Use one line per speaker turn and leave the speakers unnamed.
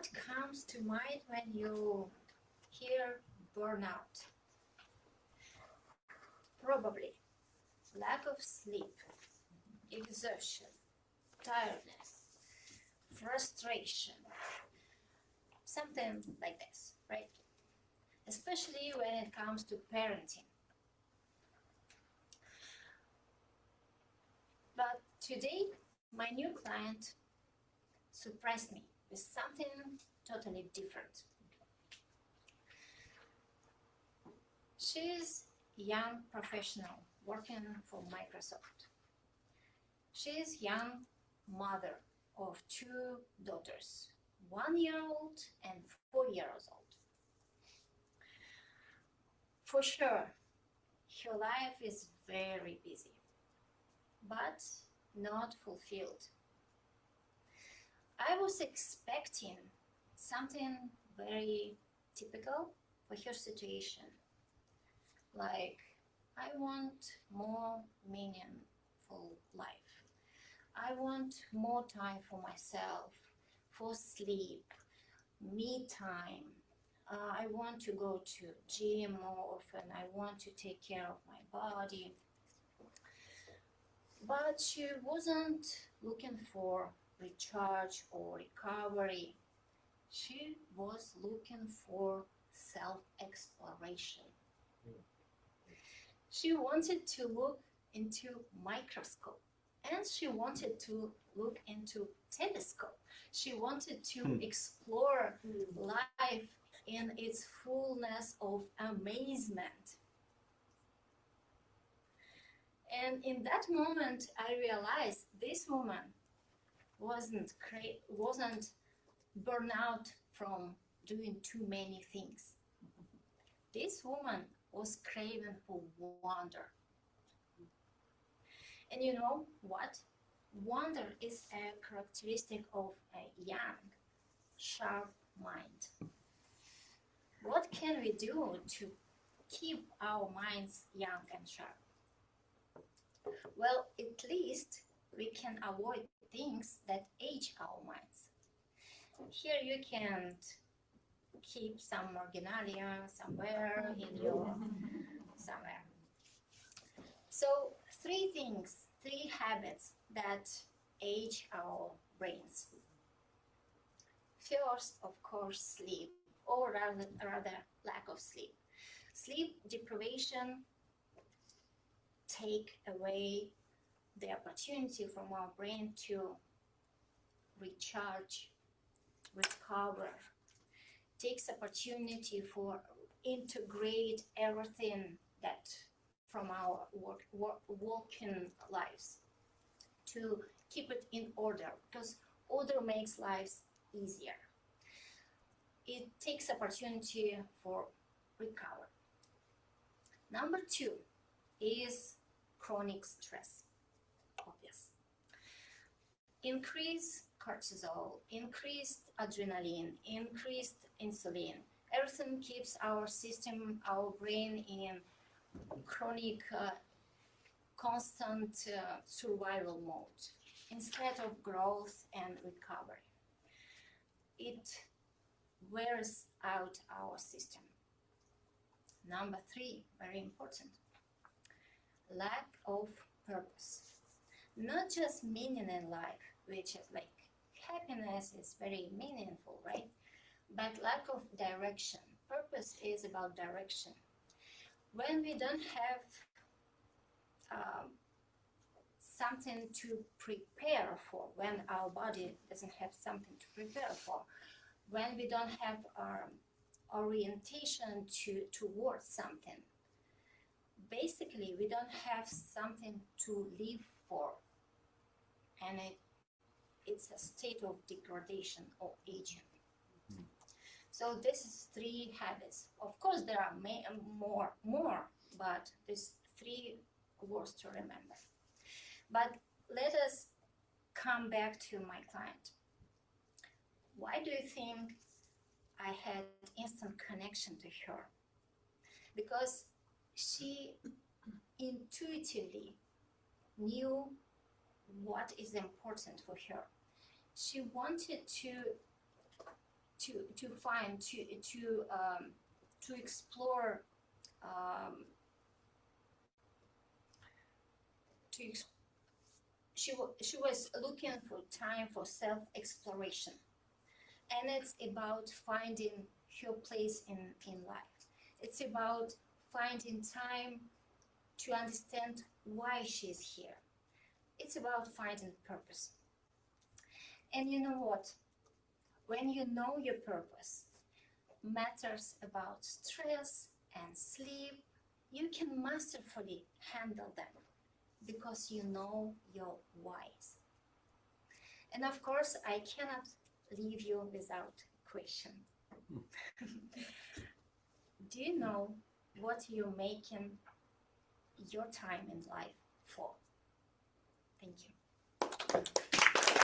What comes to mind when you hear burnout? Probably lack of sleep, exhaustion, tiredness, frustration, something like this, right? Especially when it comes to parenting. But today, my new client surprised me with something totally different. She's a young professional working for Microsoft. She's young mother of two daughters, 1 year old and 4 years old. For sure, her life is very busy, but not fulfilled. I was expecting something very typical for her situation, like I want more meaningful life. I want more time for myself, for sleep, me time. I want to go to gym more often. I want to take care of my body. But she wasn't looking for recharge or recovery. She was looking for self-exploration. She wanted to look into microscope, and she wanted to look into telescope. She wanted to explore life in its fullness of amazement. And in that moment, I realized this woman wasn't burnout from doing too many things. This woman was craving for wonder. And you know what? Wonder is a characteristic of a young, sharp mind. What can we do to keep our minds young and sharp? Well, at least we can avoid things that age our minds. Here you can keep some marginalia somewhere in your somewhere. So three things, three habits that age our brains. First, of course, sleep, or rather lack of sleep. Sleep deprivation take away the opportunity from our brain to recharge, recover, takes opportunity for integrate everything that from our working lives to keep it in order, because order makes lives easier. It takes opportunity for recover. Number two is chronic stress, obvious. Increased cortisol, increased adrenaline, increased insulin. Everything keeps our system, our brain in chronic, constant survival mode instead of growth and recovery. It wears out our system. Number three, very important, lack of purpose. Not just meaning in life, which is like happiness is very meaningful, right? But lack of direction. Purpose is about direction. When we don't have something to prepare for, when our body doesn't have something to prepare for, when we don't have orientation towards something, basically we don't have something to live for, and it's a state of degradation or aging. So this is three habits. Of course, there are more, but these three words to remember. But let us come back to my client. Why do you think I had instant connection to her? Because she intuitively knew what is important for her. She wanted to to find, to explore, she was looking for time for self-exploration, and it's about finding her place in life. It's about finding time to understand why she's here. It's about finding purpose. And you know what? When you know your purpose, matters about stress and sleep, you can masterfully handle them because you know your whys. And of course, I cannot leave you without a question. Do you know what you're making your time in life for? Thank you.